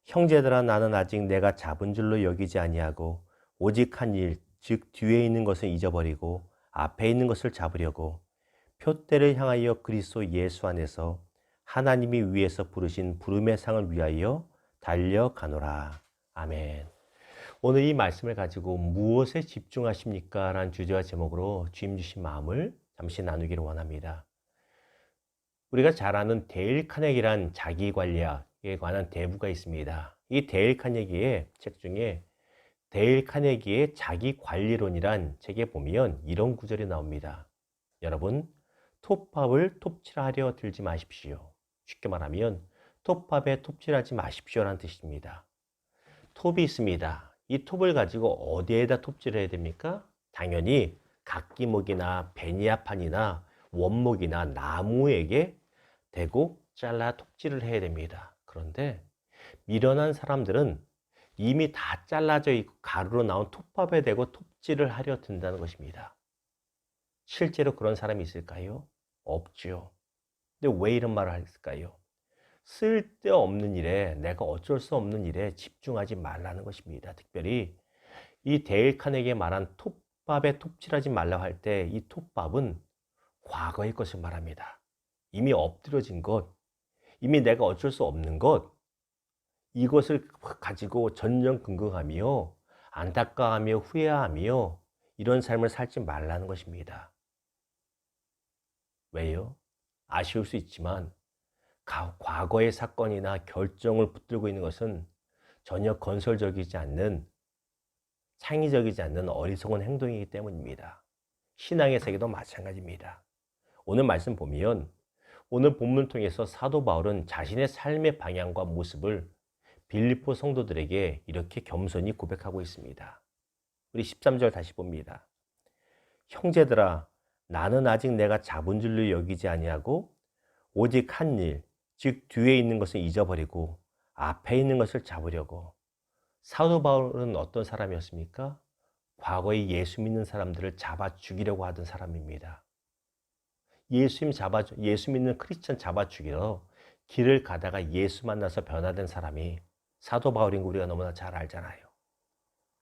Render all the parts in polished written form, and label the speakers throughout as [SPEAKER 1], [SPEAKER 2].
[SPEAKER 1] 형제들아 나는 아직 내가 잡은 줄로 여기지 아니하고 오직 한 일, 즉 뒤에 있는 것을 잊어버리고 앞에 있는 것을 잡으려고 표대를 향하여 그리스도 예수 안에서 하나님이 위에서 부르신 부름의 상을 위하여 달려가노라. 아멘. 오늘 이 말씀을 가지고 무엇에 집중하십니까? 라는 주제와 제목으로 주님 주신 마음을 잠시 나누기를 원합니다. 우리가 잘 아는 데일 카네기란 자기관리학에 관한 대부가 있습니다. 이 데일 카네기의 책 중에 데일 카네기의 자기관리론이란 책에 보면 이런 구절이 나옵니다. 여러분, 톱밥을 톱질하려 들지 마십시오. 쉽게 말하면 톱밥에 톱질하지 마십시오라는 뜻입니다. 톱이 있습니다. 이 톱을 가지고 어디에다 톱질을 해야 됩니까? 당연히 각기목이나 베니아판이나 원목이나 나무에게 대고 잘라 톱질을 해야 됩니다. 그런데 미련한 사람들은 이미 다 잘라져 있고 가루로 나온 톱밥에 대고 톱질을 하려 든다는 것입니다. 실제로 그런 사람이 있을까요? 없죠. 근데 왜 이런 말을 했을까요? 쓸데없는 일에, 내가 어쩔 수 없는 일에 집중하지 말라는 것입니다. 특별히 이 데일 카네기에 말한 톱밥에 톱질하지 말라고 할 때 이 톱밥은 과거의 것을 말합니다. 이미 엎드려진 것, 이미 내가 어쩔 수 없는 것, 이것을 가지고 전전긍긍하며 안타까워하며 후회하며 이런 삶을 살지 말라는 것입니다. 왜요? 아쉬울 수 있지만 과거의 사건이나 결정을 붙들고 있는 것은 전혀 건설적이지 않는, 창의적이지 않는 어리석은 행동이기 때문입니다. 신앙의 세계도 마찬가지입니다. 오늘 말씀 보면 오늘 본문을 통해서 사도 바울은 자신의 삶의 방향과 모습을 빌립보 성도들에게 이렇게 겸손히 고백하고 있습니다. 우리 13절 다시 봅니다. 형제들아 나는 아직 내가 잡은 줄로 여기지 아니하고 오직 한 일, 즉 뒤에 있는 것을 잊어버리고 앞에 있는 것을 잡으려고. 사도 바울은 어떤 사람이었습니까? 과거에 예수 믿는 사람들을 잡아 죽이려고 하던 사람입니다. 예수 믿는 크리스천 잡아 죽이러 길을 가다가 예수 만나서 변화된 사람이 사도 바울인 거 우리가 너무나 잘 알잖아요.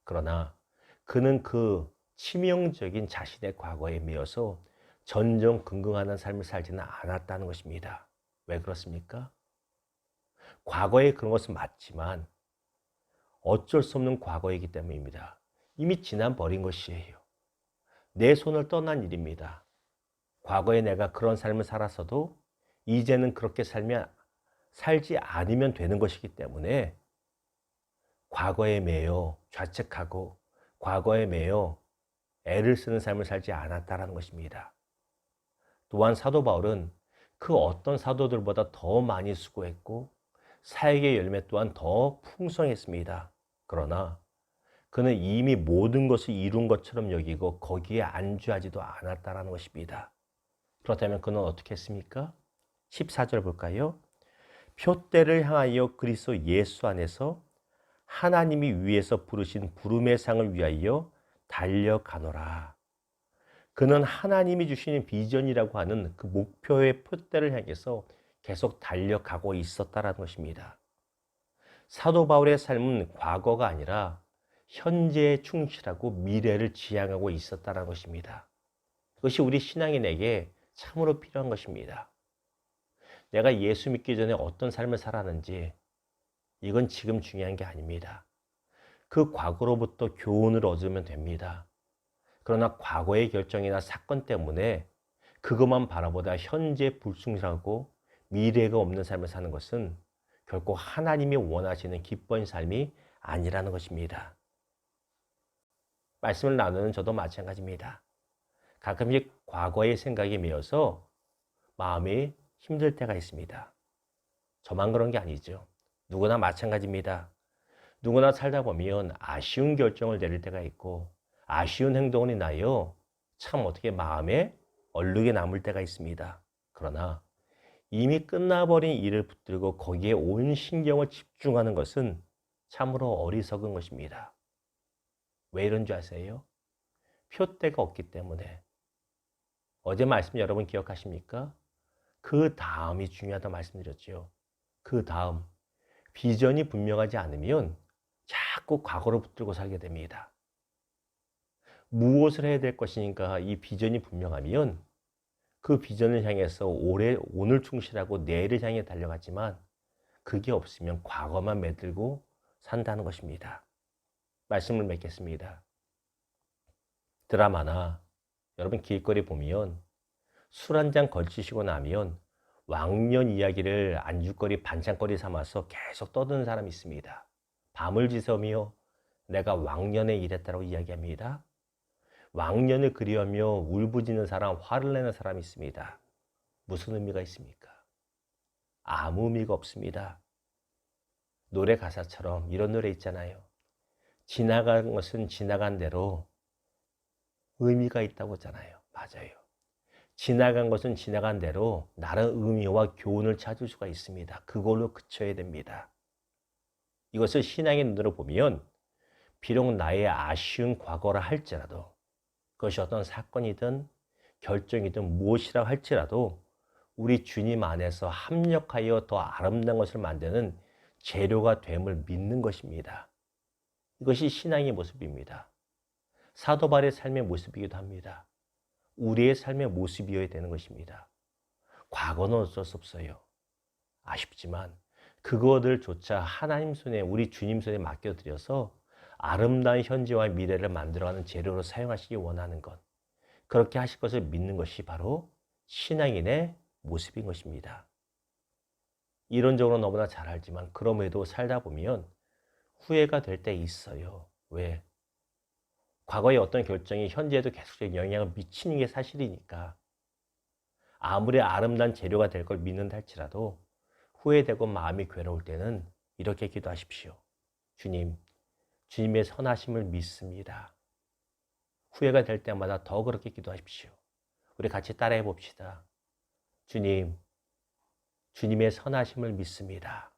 [SPEAKER 1] 그러나 그는 그 치명적인 자신의 과거에 매여서 전전긍긍하는 삶을 살지는 않았다는 것입니다. 왜 그렇습니까? 과거에 그런 것은 맞지만 어쩔 수 없는 과거이기 때문입니다. 이미 지난 버린 것이에요. 내 손을 떠난 일입니다. 과거에 내가 그런 삶을 살았어도 이제는 그렇게 살지 않으면 되는 것이기 때문에 과거에 매여 좌책하고 과거에 매여 애를 쓰는 삶을 살지 않았다는 것입니다. 또한 사도 바울은 그 어떤 사도들보다 더 많이 수고했고 사역의 열매 또한 더 풍성했습니다. 그러나 그는 이미 모든 것을 이룬 것처럼 여기고 거기에 안주하지도 않았다는 것입니다. 그렇다면 그는 어떻게 했습니까? 14절 볼까요? 표대를 향하여 그리스도 예수 안에서 하나님이 위에서 부르신 부름의 상을 위하여 달려가노라. 그는 하나님이 주시는 비전이라고 하는 그 목표의 표대를 향해서 계속 달려가고 있었다는 것입니다. 사도 바울의 삶은 과거가 아니라 현재에 충실하고 미래를 지향하고 있었다는 것입니다. 그것이 우리 신앙인에게 참으로 필요한 것입니다. 내가 예수 믿기 전에 어떤 삶을 살았는지 이건 지금 중요한 게 아닙니다. 그 과거로부터 교훈을 얻으면 됩니다. 그러나 과거의 결정이나 사건 때문에 그것만 바라보다 현재 불충실하고 미래가 없는 삶을 사는 것은 결코 하나님이 원하시는 기쁜 삶이 아니라는 것입니다. 말씀을 나누는 저도 마찬가지입니다. 가끔씩 과거의 생각에 매여서 마음이 힘들 때가 있습니다. 저만 그런 게 아니죠. 누구나 마찬가지입니다. 누구나 살다 보면 아쉬운 결정을 내릴 때가 있고 아쉬운 행동을 인하여 참 어떻게 마음에 얼룩이 남을 때가 있습니다. 그러나 이미 끝나버린 일을 붙들고 거기에 온 신경을 집중하는 것은 참으로 어리석은 것입니다. 왜 이런 줄 아세요? 표대가 없기 때문에. 어제 말씀 여러분 기억하십니까? 그 다음이 중요하다고 말씀드렸죠. 그 다음. 비전이 분명하지 않으면 자꾸 과거로 붙들고 살게 됩니다. 무엇을 해야 될 것이니까 이 비전이 분명하면 그 비전을 향해서 오늘 충실하고 내일을 향해 달려가지만 그게 없으면 과거만 매들고 산다는 것입니다. 말씀을 맺겠습니다. 드라마나 여러분 길거리 보면 술 한 잔 걸치시고 나면 왕년 이야기를 안주거리 반찬거리 삼아서 계속 떠드는 사람이 있습니다. 밤을 지새우며 내가 왕년에 이랬다고 이야기합니다. 왕년을 그리워하며 울부짖는 사람, 화를 내는 사람이 있습니다. 무슨 의미가 있습니까? 아무 의미가 없습니다. 노래 가사처럼 이런 노래 있잖아요. 지나간 것은 지나간 대로 의미가 있다고 하잖아요. 맞아요. 지나간 것은 지나간 대로 나름 의미와 교훈을 찾을 수가 있습니다. 그걸로 그쳐야 됩니다. 이것을 신앙의 눈으로 보면 비록 나의 아쉬운 과거라 할지라도 그것이 어떤 사건이든 결정이든 무엇이라 할지라도 우리 주님 안에서 합력하여 더 아름다운 것을 만드는 재료가 됨을 믿는 것입니다. 이것이 신앙의 모습입니다. 사도 바울의 삶의 모습이기도 합니다. 우리의 삶의 모습이어야 되는 것입니다. 과거는 어쩔 수 없어요. 아쉽지만 그것들조차 하나님 손에, 우리 주님 손에 맡겨드려서 아름다운 현재와 미래를 만들어가는 재료로 사용하시기 원하는 것, 그렇게 하실 것을 믿는 것이 바로 신앙인의 모습인 것입니다. 이론적으로 너무나 잘 알지만 그럼에도 살다 보면 후회가 될 때 있어요. 왜? 과거의 어떤 결정이 현재에도 계속적인 영향을 미치는 게 사실이니까. 아무리 아름다운 재료가 될 걸 믿는다 할지라도 후회되고 마음이 괴로울 때는 이렇게 기도하십시오. 주님, 주님의 선하심을 믿습니다. 후회가 될 때마다 더 그렇게 기도하십시오. 우리 같이 따라해 봅시다. 주님, 주님의 선하심을 믿습니다.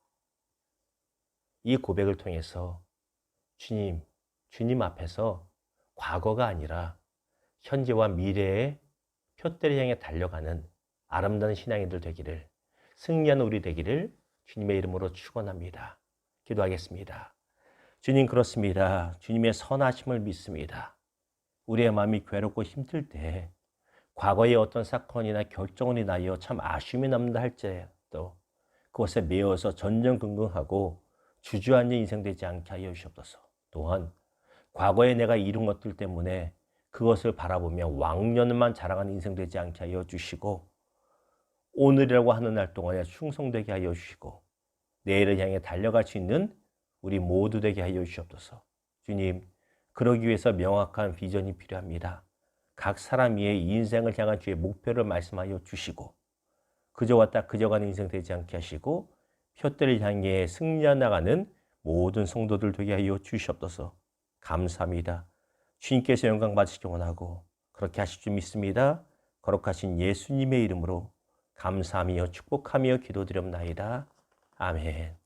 [SPEAKER 1] 이 고백을 통해서 주님 앞에서 과거가 아니라 현재와 미래의 표대를 향해 달려가는 아름다운 신앙인들 되기를, 승리하는 우리 되기를 주님의 이름으로 축원합니다. 기도하겠습니다. 주님, 그렇습니다. 주님의 선하심을 믿습니다. 우리의 마음이 괴롭고 힘들 때 과거의 어떤 사건이나 결정을 인하여 참 아쉬움이 남는다 할지라도 그것에 매여서 전전긍긍하고 주저앉은 인생 되지 않게 하여 주시옵소서. 또한 과거에 내가 이룬 것들 때문에 그것을 바라보며 왕년만 자랑하는 인생 되지 않게 하여 주시고, 오늘이라고 하는 날 동안에 충성되게 하여 주시고 내일을 향해 달려갈 수 있는 우리 모두 되게 하여 주시옵소서. 주님, 그러기 위해서 명확한 비전이 필요합니다. 각 사람 위에 인생을 향한 주의 목표를 말씀하여 주시고 그저 왔다 그저 가는 인생 되지 않게 하시고 표대를 향해 승리해 나가는 모든 성도들 되게 하여 주시옵소서. 감사합니다. 주님께서 영광 받으시기 원하고 그렇게 하실 줄 믿습니다. 거룩하신 예수님의 이름으로 감사하며 축복하며 기도드렸나이다. 아멘.